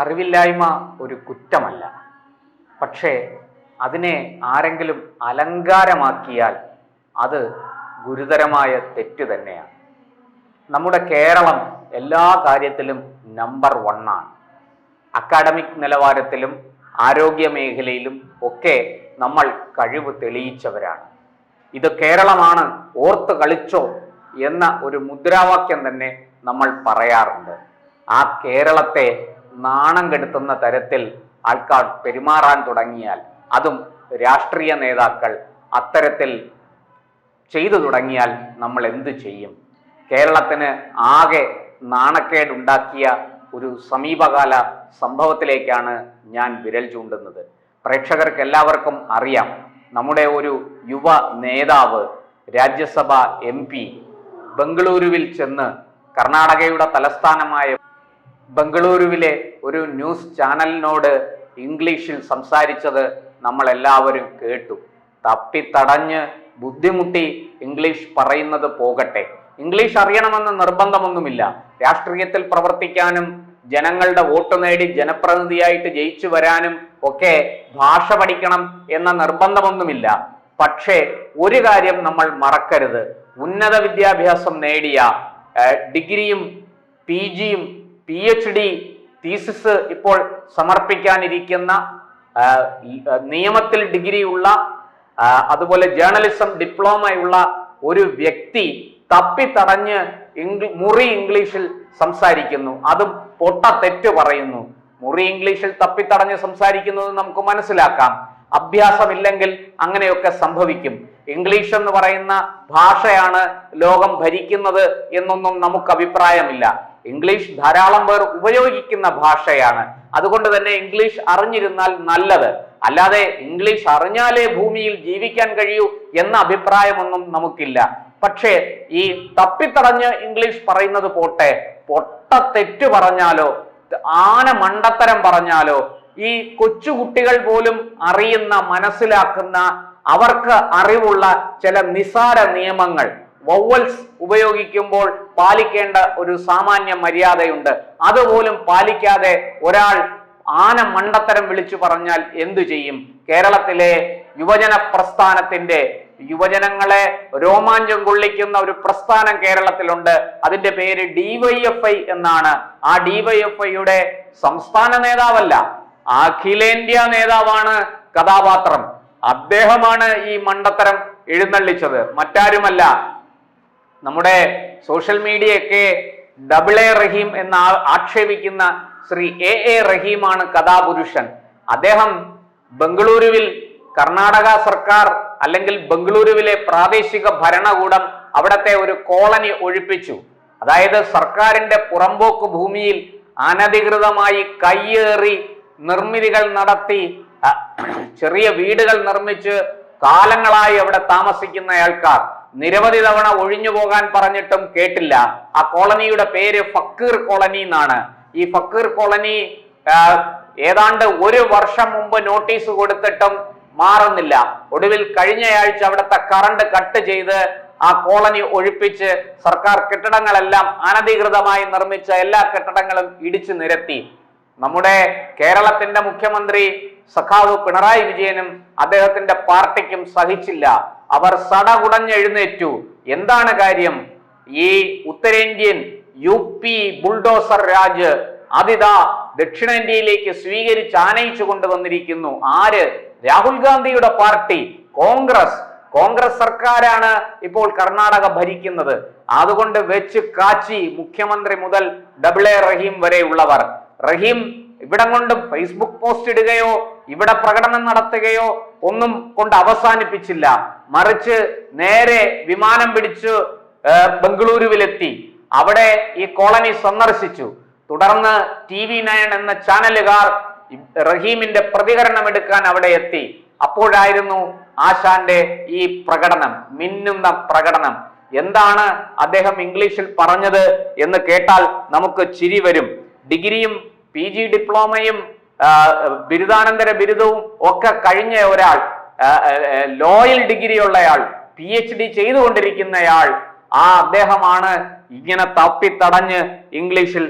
അറിവില്ലായ്മ ഒരു കുറ്റമല്ല. പക്ഷേ അതിനെ ആരെങ്കിലും അലങ്കാരമാക്കിയാൽ അത് ഗുരുതരമായ തെറ്റ് തന്നെയാണ്. നമ്മുടെ കേരളം എല്ലാ കാര്യത്തിലും നമ്പർ 1 ആണ്. അക്കാഡമിക് നിലവാരത്തിലും ആരോഗ്യ മേഖലയിലും ഒക്കെ നമ്മൾ കഴിവ് തെളിയിച്ചവരാണ്. ഇത് കേരളമാണ്, ഓർത്ത് കളിച്ചോ എന്ന ഒരു മുദ്രാവാക്യം തന്നെ നമ്മൾ പറയാറുണ്ട്. ആ കേരളത്തെ നാണം കെടുത്തുന്ന തരത്തിൽ ആൾക്കാർ പെരുമാറാൻ തുടങ്ങിയാൽ, അതും രാഷ്ട്രീയ നേതാക്കൾ അത്തരത്തിൽ ചെയ്തു തുടങ്ങിയാൽ നമ്മൾ എന്തു ചെയ്യും? കേരളത്തിന് ആകെ നാണക്കേടുണ്ടാക്കിയ ഒരു സമീപകാല സംഭവത്തിലേക്കാണ് ഞാൻ വിരൽ ചൂണ്ടുന്നത്. പ്രേക്ഷകർക്ക് എല്ലാവർക്കും അറിയാം, നമ്മുടെ ഒരു യുവ നേതാവ് രാജ്യസഭ MP ബംഗളൂരുവിൽ ചെന്ന് കർണാടകയുടെ തലസ്ഥാനമായ ബംഗളൂരുവിലെ ഒരു ന്യൂസ് ചാനലിനോട് ഇംഗ്ലീഷിൽ സംസാരിച്ചത് നമ്മൾ എല്ലാവരും കേട്ടു. തപ്പിത്തടഞ്ഞ് ബുദ്ധിമുട്ടി ഇംഗ്ലീഷ് പറയുന്നത് പോകട്ടെ, ഇംഗ്ലീഷ് അറിയണമെന്ന് നിർബന്ധമൊന്നുമില്ല. രാഷ്ട്രീയത്തിൽ പ്രവർത്തിക്കാനും ജനങ്ങളുടെ വോട്ട് നേടി ജനപ്രതിനിധിയായിട്ട് ജയിച്ചു വരാനും ഒക്കെ ഭാഷ പഠിക്കണം എന്ന നിർബന്ധമൊന്നുമില്ല. പക്ഷേ ഒരു കാര്യം നമ്മൾ മറക്കരുത്, ഉന്നത വിദ്യാഭ്യാസം നേടിയ ഡിഗ്രിയും PGയും PhD തീസിസ് ഇപ്പോൾ സമർപ്പിക്കാനിരിക്കുന്ന, നിയമത്തിൽ ഡിഗ്രിയുള്ള, അതുപോലെ ജേർണലിസം ഡിപ്ലോമയുള്ള ഒരു വ്യക്തി തപ്പിത്തടഞ്ഞ് മുറി ഇംഗ്ലീഷിൽ സംസാരിക്കുന്നു. അതും പൊട്ട തെറ്റ് പറയുന്നു. മുറി ഇംഗ്ലീഷിൽ തപ്പിത്തടഞ്ഞ് സംസാരിക്കുന്നത് നമുക്ക് മനസ്സിലാക്കാം. അഭ്യാസമില്ലെങ്കിൽ അങ്ങനെയൊക്കെ സംഭവിക്കും. ഇംഗ്ലീഷ് എന്ന് പറയുന്ന ഭാഷയാണ് ലോകം ഭരിക്കുന്നത് എന്നൊന്നും നമുക്ക് അഭിപ്രായമില്ല. ഇംഗ്ലീഷ് ധാരാളം പേർ ഉപയോഗിക്കുന്ന ഭാഷയാണ്. അതുകൊണ്ട് തന്നെ ഇംഗ്ലീഷ് അറിഞ്ഞിരുന്നാൽ നല്ലത്. അല്ലാതെ ഇംഗ്ലീഷ് അറിഞ്ഞാലേ ഭൂമിയിൽ ജീവിക്കാൻ കഴിയൂ എന്ന അഭിപ്രായമൊന്നും നമുക്കില്ല. പക്ഷേ ഈ തപ്പിത്തടഞ്ഞ് ഇംഗ്ലീഷ് പറയുന്നത് പോട്ടെ, പൊട്ട തെറ്റ് പറഞ്ഞാലോ ആന മണ്ടത്തരം പറഞ്ഞാലോ ഈ കൊച്ചുകുട്ടികൾ പോലും അറിയുന്ന, മനസ്സിലാക്കുന്ന, അവർക്ക് അറിവുള്ള ചില നിസാര നിയമങ്ങൾ, വവ്വൽസ് ഉപയോഗിക്കുമ്പോൾ പാലിക്കേണ്ട ഒരു സാമാന്യ മര്യാദയുണ്ട്, അതുപോലും പാലിക്കാതെ ഒരാൾ ആന മണ്ടത്തരം വിളിച്ചു പറഞ്ഞാൽ എന്തു ചെയ്യും? കേരളത്തിലെ യുവജന പ്രസ്ഥാനത്തിന്റെ, യുവജനങ്ങളെ രോമാഞ്ചം കൊള്ളിക്കുന്ന ഒരു പ്രസ്ഥാനം കേരളത്തിലുണ്ട്. അതിന്റെ പേര് DYFI എന്നാണ്. ആ DYFIയുടെ സംസ്ഥാന നേതാവല്ല, അഖിലേന്ത്യാ നേതാവാണ് കഥാപാത്രം. അദ്ദേഹമാണ് ഈ മണ്ടത്തരം എഴുന്നള്ളിച്ചത്, മറ്റാരുമല്ല. നമ്മുടെ സോഷ്യൽ മീഡിയയൊക്കെ AA റഹീം എന്ന് ആക്ഷേപിക്കുന്ന ശ്രീ AA റഹീമാണ് കഥാപുരുഷൻ. അദ്ദേഹം ബംഗളൂരുവിൽ കർണാടക സർക്കാർ അല്ലെങ്കിൽ ബംഗളൂരുവിലെ പ്രാദേശിക ഭരണകൂടം അവിടത്തെ ഒരു കോളനി ഒഴിപ്പിച്ചു. അതായത് സർക്കാരിന്റെ പുറമ്പോക്ക് ഭൂമിയിൽ അനധികൃതമായി കയ്യേറി നിർമ്മിതികൾ നടത്തി ചെറിയ വീടുകൾ നിർമ്മിച്ച് കാലങ്ങളായി അവിടെ താമസിക്കുന്ന ആൾക്കാർ നിരവധി തവണ ഒഴിഞ്ഞു പോകാൻ പറഞ്ഞിട്ടും കേട്ടില്ല. ആ കോളനിയുടെ പേര് ഫക്കീർ കോളനി എന്നാണ്. ഈ ഫക്കീർ കോളനി ഏതാണ്ട് 1 വർഷം മുമ്പ് നോട്ടീസ് കൊടുത്തിട്ടും മാറുന്നില്ല. ഒടുവിൽ കഴിഞ്ഞയാഴ്ച അവിടുത്തെ കറണ്ട് കട്ട് ചെയ്ത് ആ കോളനി ഒഴിപ്പിച്ച് സർക്കാർ കെട്ടിടങ്ങളെല്ലാം അനധികൃതമായി നിർമ്മിച്ച എല്ലാ കെട്ടിടങ്ങളും ഇടിച്ചു നിരത്തി. നമ്മുടെ കേരളത്തിന്റെ മുഖ്യമന്ത്രി സഖാവ് പിണറായി വിജയനും അദ്ദേഹത്തിന്റെ പാർട്ടിക്കും സഹിച്ചില്ല. അവർ സടകുടഞ്ഞെഴുന്നേറ്റു. എന്താണ് കാര്യം? ഈ ഉത്തരേന്ത്യൻ UP ബുൾഡോസർ രാജ് അതിതാ ദക്ഷിണേന്ത്യയിലേക്ക് സ്വീകരിച്ച് ആനയിച്ചു കൊണ്ടുവന്നിരിക്കുന്നു. ആര്? രാഹുൽ ഗാന്ധിയുടെ പാർട്ടി കോൺഗ്രസ് സർക്കാരാണ് ഇപ്പോൾ കർണാടക ഭരിക്കുന്നത്. അതുകൊണ്ട് വെച്ച് കാച്ചി മുഖ്യമന്ത്രി മുതൽ AA റഹീം വരെ ഉള്ളവർ. റഹീം ഇവിടം കൊണ്ട് ഫേസ്ബുക്ക് പോസ്റ്റ് ഇടുകയോ ഇവിടെ പ്രകടനം നടത്തുകയോ ഒന്നും കൊണ്ട് അവസാനിപ്പിച്ചില്ല. മറിച്ച് നേരെ വിമാനം പിടിച്ചു ബംഗളൂരുവിലെത്തി. അവിടെ ഈ കോളനി സന്ദർശിച്ചു. തുടർന്ന് TV9 എന്ന ചാനലുകാർ റഹീമിന്റെ പ്രതികരണം എടുക്കാൻ അവിടെ എത്തി. അപ്പോഴായിരുന്നു ആശാന്റെ ഈ പ്രകടനം, മിന്നുന്ന പ്രകടനം. എന്താണ് അദ്ദേഹം ഇംഗ്ലീഷിൽ പറഞ്ഞത് എന്ന് കേട്ടാൽ നമുക്ക് ചിരി വരും. ഡിഗ്രിയും PG ഡിപ്ലോമയും ബിരുദാനന്തര ബിരുദവും ഒക്കെ കഴിഞ്ഞ ഒരാൾ, ലോയൽ ഡിഗ്രി ഉള്ളയാൾ, PhD ചെയ്തുകൊണ്ടിരിക്കുന്നയാൾ, അദ്ദേഹമാണ് ഇങ്ങനെ തപ്പിത്തടഞ്ഞ് ഇംഗ്ലീഷിൽ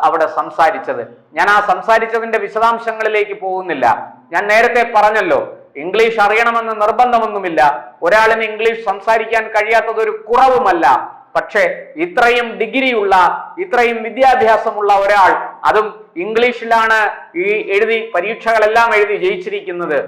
അവിടെ സംസാരിച്ചത്. ഞാൻ ആ സംസാരിച്ചതിന്റെ വിശദാംശങ്ങളിലേക്ക് പോകുന്നില്ല. ഞാൻ നേരത്തെ പറഞ്ഞല്ലോ, ഇംഗ്ലീഷ് അറിയണമെന്ന് നിർബന്ധമൊന്നുമില്ല. ഒരാളിന് ഇംഗ്ലീഷ് സംസാരിക്കാൻ കഴിയാത്തത് ഒരു കുറവുമല്ല. പക്ഷേ ഇത്രയും ഡിഗ്രിയുള്ള, ഇത്രയും വിദ്യാഭ്യാസമുള്ള ഒരാൾ, അതും ഇംഗ്ലീഷിലാണ് ഈ പരീക്ഷകളെല്ലാം എഴുതി ജയിച്ചിരിക്കുന്നത്.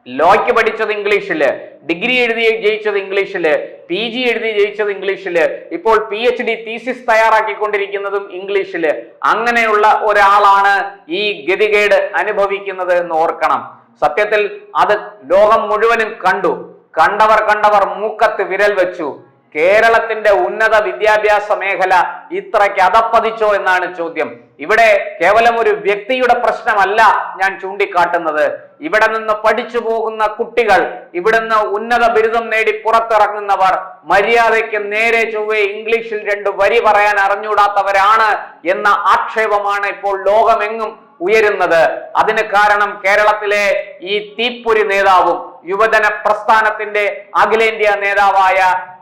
ലോയ്ക്ക് പഠിച്ചത് ഇംഗ്ലീഷില്, ഡിഗ്രി എഴുതി ജയിച്ചത് ഇംഗ്ലീഷില്, PG എഴുതി ജയിച്ചത് ഇംഗ്ലീഷില്, ഇപ്പോൾ PhD തീസിസ് തയ്യാറാക്കിക്കൊണ്ടിരിക്കുന്നതും ഇംഗ്ലീഷില്. അങ്ങനെയുള്ള ഒരാളാണ് ഈ ഗതികേട് അനുഭവിക്കുന്നത് എന്ന് ഓർക്കണം. സത്യത്തിൽ അത് ലോകം മുഴുവനും കണ്ടു. കണ്ടവർ മൂക്കത്ത് വിരൽ വെച്ചു. കേരളത്തിന്റെ ഉന്നത വിദ്യാഭ്യാസ മേഖല ഇത്രയ്ക്ക് അധപ്പതിച്ചോ എന്നാണ് ചോദ്യം. ഇവിടെ കേവലം ഒരു വ്യക്തിയുടെ പ്രശ്നമല്ല ഞാൻ ചൂണ്ടിക്കാട്ടുന്നത്. ഇവിടെ നിന്ന് പഠിച്ചു പോകുന്ന കുട്ടികൾ, ഇവിടുന്ന് ഉന്നത ബിരുദം നേടി പുറത്തിറങ്ങുന്നവർ മര്യാദയ്ക്ക് നേരെ ചൊവ്വേ ഇംഗ്ലീഷിൽ 2 വരി പറയാൻ അറിഞ്ഞൂടാത്തവരാണ് എന്ന ആക്ഷേപമാണ് ഇപ്പോൾ ലോകമെങ്ങും ഉയരുന്നത്. അതിന് കാരണം കേരളത്തിലെ ഈ തീപ്പൊരി നേതാവും യുവജന പ്രസ്ഥാനത്തിന്റെ അഖിലേന്ത്യാ നേതാവായ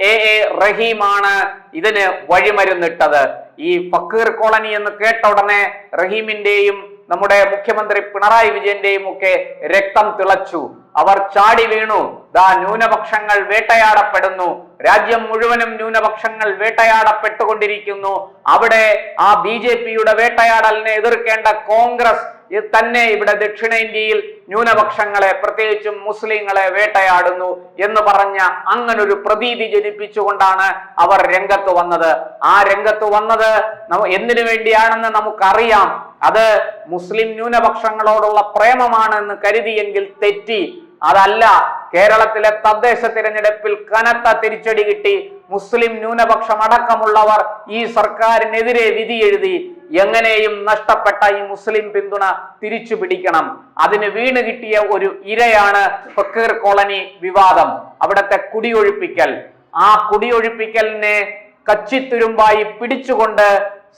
AA റഹീമാണ് ഇതിന് വഴിമരുന്നിട്ടത്. ഈ ഫക്കീർ കോളനി എന്ന് കേട്ട ഉടനെ റഹീമിന്റെയും നമ്മുടെ മുഖ്യമന്ത്രി പിണറായി വിജയന്റെയും ഒക്കെ രക്തം തിളച്ചു. അവർ ചാടി വീണു. ന്യൂനപക്ഷങ്ങൾ വേട്ടയാടപ്പെടുന്നു, രാജ്യം മുഴുവനും ന്യൂനപക്ഷങ്ങൾ വേട്ടയാടപ്പെട്ടുകൊണ്ടിരിക്കുന്നു. അവിടെ ആ BJPയുടെ വേട്ടയാടലിനെ എതിർക്കേണ്ട കോൺഗ്രസ് തന്നെ ഇവിടെ ദക്ഷിണേന്ത്യയിൽ ന്യൂനപക്ഷങ്ങളെ, പ്രത്യേകിച്ചും മുസ്ലിങ്ങളെ വേട്ടയാടുന്നു എന്ന് പറഞ്ഞ അങ്ങനൊരു പ്രതീതി ജനിപ്പിച്ചുകൊണ്ടാണ് അവർ രംഗത്ത് വന്നത്. ആ രംഗത്ത് വന്നത് എന്തിനു വേണ്ടിയാണെന്ന് നമുക്കറിയാം. അത് മുസ്ലിം ന്യൂനപക്ഷങ്ങളോടുള്ള പ്രേമമാണെന്ന് കരുതിയെങ്കിൽ തെറ്റി. അതല്ല, കേരളത്തിലെ തദ്ദേശ തിരഞ്ഞെടുപ്പിൽ കനത്ത തിരിച്ചടി കിട്ടി. മുസ്ലിം ന്യൂനപക്ഷം അടക്കമുള്ളവർ ഈ സർക്കാരിനെതിരെ വിധി എഴുതി. എങ്ങനെയും നഷ്ടപ്പെട്ട ഈ മുസ്ലിം പിന്തുണ തിരിച്ചു പിടിക്കണം. അതിന് വീണ് കിട്ടിയ ഒരു ഇരയാണ് ഫക്കീർ കോളനി വിവാദം, അവിടുത്തെ കുടിയൊഴിപ്പിക്കൽ. ആ കുടിയൊഴിപ്പിക്കലിനെ കച്ചിത്തുരുമ്പായി പിടിച്ചുകൊണ്ട്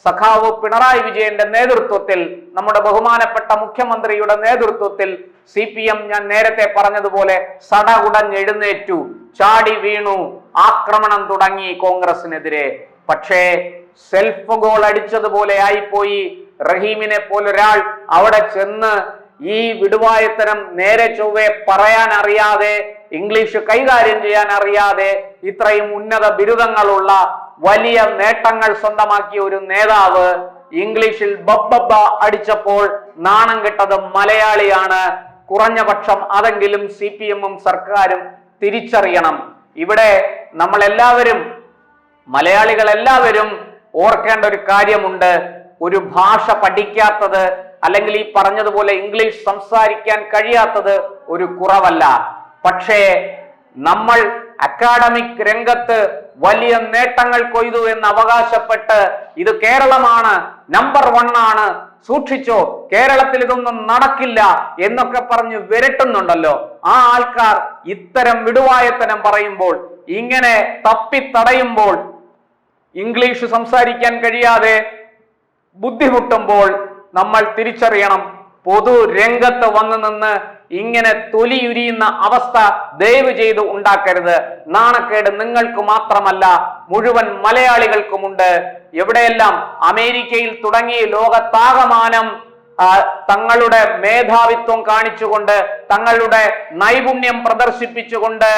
സഖാവ് പിണറായി വിജയന്റെ നേതൃത്വത്തിൽ, നമ്മുടെ ബഹുമാനപ്പെട്ട മുഖ്യമന്ത്രിയുടെ നേതൃത്വത്തിൽ CPM ഞാൻ നേരത്തെ പറഞ്ഞതുപോലെ സടകുടഞ്ഞെഴുന്നേറ്റു, ചാടി വീണു, ആക്രമണം തുടങ്ങി കോൺഗ്രസിനെതിരെ. പക്ഷേ സെൽഫ് ഗോൾ അടിച്ചതുപോലെ ആയിപ്പോയി. റഹീമിനെ പോലൊരാൾ അവിടെ ചെന്ന് ഈ വിടുവായത്തരം നേരെ ചൊവ്വെ പറയാൻ അറിയാതെ, ഇംഗ്ലീഷ് കൈകാര്യം ചെയ്യാൻ അറിയാതെ, ഇത്രയും ഉന്നത ബിരുദങ്ങളുള്ള വലിയ നേട്ടങ്ങൾ സ്വന്തമാക്കിയ ഒരു നേതാവ് ഇംഗ്ലീഷിൽ ബബ്ബ അടിച്ചപ്പോൾ നാണം കെട്ടത് മലയാളിയാണ്. കുറഞ്ഞ പക്ഷം അതെങ്കിലും CPM-ഉം സർക്കാരും തിരിച്ചറിയണം. ഇവിടെ നമ്മളെല്ലാവരും, മലയാളികൾ എല്ലാവരും ഓർക്കേണ്ട ഒരു കാര്യമുണ്ട്. ഒരു ഭാഷ പഠിക്കാത്തത്, അല്ലെങ്കിൽ ഈ പറഞ്ഞതുപോലെ ഇംഗ്ലീഷ് സംസാരിക്കാൻ കഴിയാത്തത് ഒരു കുറവല്ല. പക്ഷേ നമ്മൾ അക്കാഡമിക് രംഗത്ത് വലിയ നേട്ടങ്ങൾ കൊയ്തു എന്ന് അവകാശപ്പെട്ട് ഇത് കേരളമാണ്, നമ്പർ 1 ആണ്, സൂക്ഷിച്ചോ, കേരളത്തിൽ ഇതൊന്നും നടക്കില്ല എന്നൊക്കെ പറഞ്ഞ് വിരട്ടുന്നുണ്ടല്ലോ. ആ ആൾക്കാർ ഇത്തരം വിടുവായത്തനം പറയുമ്പോൾ, ഇങ്ങനെ തപ്പിത്തടയുമ്പോൾ, ഇംഗ്ലീഷ് സംസാരിക്കാൻ കഴിയാതെ ബുദ്ധിമുട്ടുമ്പോൾ നമ്മൾ തിരിച്ചറിയണം, പൊതു രംഗത്ത് വന്നു നിന്ന് ഇങ്ങനെ തൊലിയുരിയുന്ന അവസ്ഥ ദയവ് ചെയ്ത് ഉണ്ടാക്കരുത്. നാണക്കേട് നിങ്ങൾക്ക് മാത്രമല്ല, മുഴുവൻ മലയാളികൾക്കുമുണ്ട്. എവിടെയെല്ലാം അമേരിക്കയിൽ തുടങ്ങി ലോകത്താകമാനം തങ്ങളുടെ മേധാവിത്വം കാണിച്ചുകൊണ്ട്, തങ്ങളുടെ നൈപുണ്യം പ്രദർശിപ്പിച്ചുകൊണ്ട്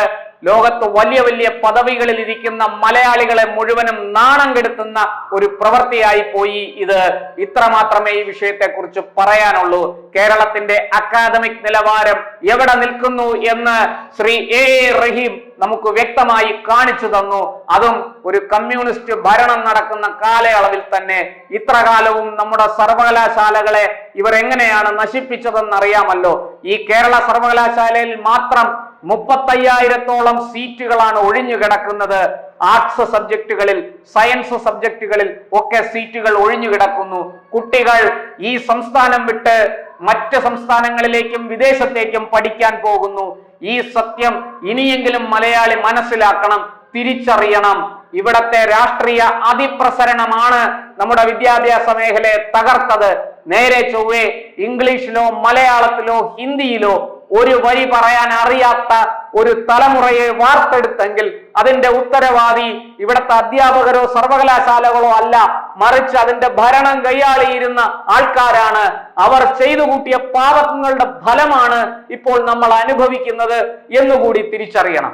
ലോകത്ത് വലിയ വലിയ പദവികളിൽ ഇരിക്കുന്ന മലയാളികളെ മുഴുവനും നാണം കെടുത്തുന്ന ഒരു പ്രവൃത്തിയായി പോയി ഇത്. ഇത്ര മാത്രമേ ഈ വിഷയത്തെ കുറിച്ച് പറയാനുള്ളൂ. കേരളത്തിന്റെ അക്കാദമിക് നിലവാരം എവിടെ നിൽക്കുന്നു എന്ന് ശ്രീ AA റഹീം നമുക്ക് വ്യക്തമായി കാണിച്ചു തന്നു. അതും ഒരു കമ്മ്യൂണിസ്റ്റ് ഭരണം നടക്കുന്ന കാലയളവിൽ തന്നെ. ഇത്ര കാലവും നമ്മുടെ സർവകലാശാലകളെ ഇവർ എങ്ങനെയാണ് നശിപ്പിച്ചതെന്ന് അറിയാമല്ലോ. ഈ കേരള സർവകലാശാലയിൽ മാത്രം 35,000-ഓളം സീറ്റുകളാണ് ഒഴിഞ്ഞു കിടക്കുന്നത്. ആർട്സ് സബ്ജക്റ്റുകളിൽ, സയൻസ് സബ്ജക്റ്റുകളിൽ ഒക്കെ സീറ്റുകൾ ഒഴിഞ്ഞു കിടക്കുന്നു. കുട്ടികൾ ഈ സംസ്ഥാനം വിട്ട് മറ്റ് സംസ്ഥാനങ്ങളിലേക്കും വിദേശത്തേക്കും പഠിക്കാൻ പോകുന്നു. ഈ സത്യം ഇനിയെങ്കിലും മലയാളി മനസ്സിലാക്കണം, തിരിച്ചറിയണം. ഇവിടത്തെ രാഷ്ട്രീയ അതിപ്രസരണമാണ് നമ്മുടെ വിദ്യാഭ്യാസ മേഖലയെ തകർത്തത്. നേരെ ചൊവ്വേ ഇംഗ്ലീഷിലോ മലയാളത്തിലോ ഹിന്ദിയിലോ ഒരു വരി പറയാൻ അറിയാത്ത ഒരു തലമുറയെ വാർത്തെടുത്തെങ്കിൽ അതിന്റെ ഉത്തരവാദി ഇവിടുത്തെ അധ്യാപകരോ സർവകലാശാലകളോ അല്ല, മറിച്ച് അതിന്റെ ഭരണം കൈയാളിയിരുന്ന ആൾക്കാരാണ്. അവർ ചെയ്തു കൂട്ടിയ പാപങ്ങളുടെ ഫലമാണ് ഇപ്പോൾ നമ്മൾ അനുഭവിക്കുന്നത് എന്നുകൂടി തിരിച്ചറിയണം.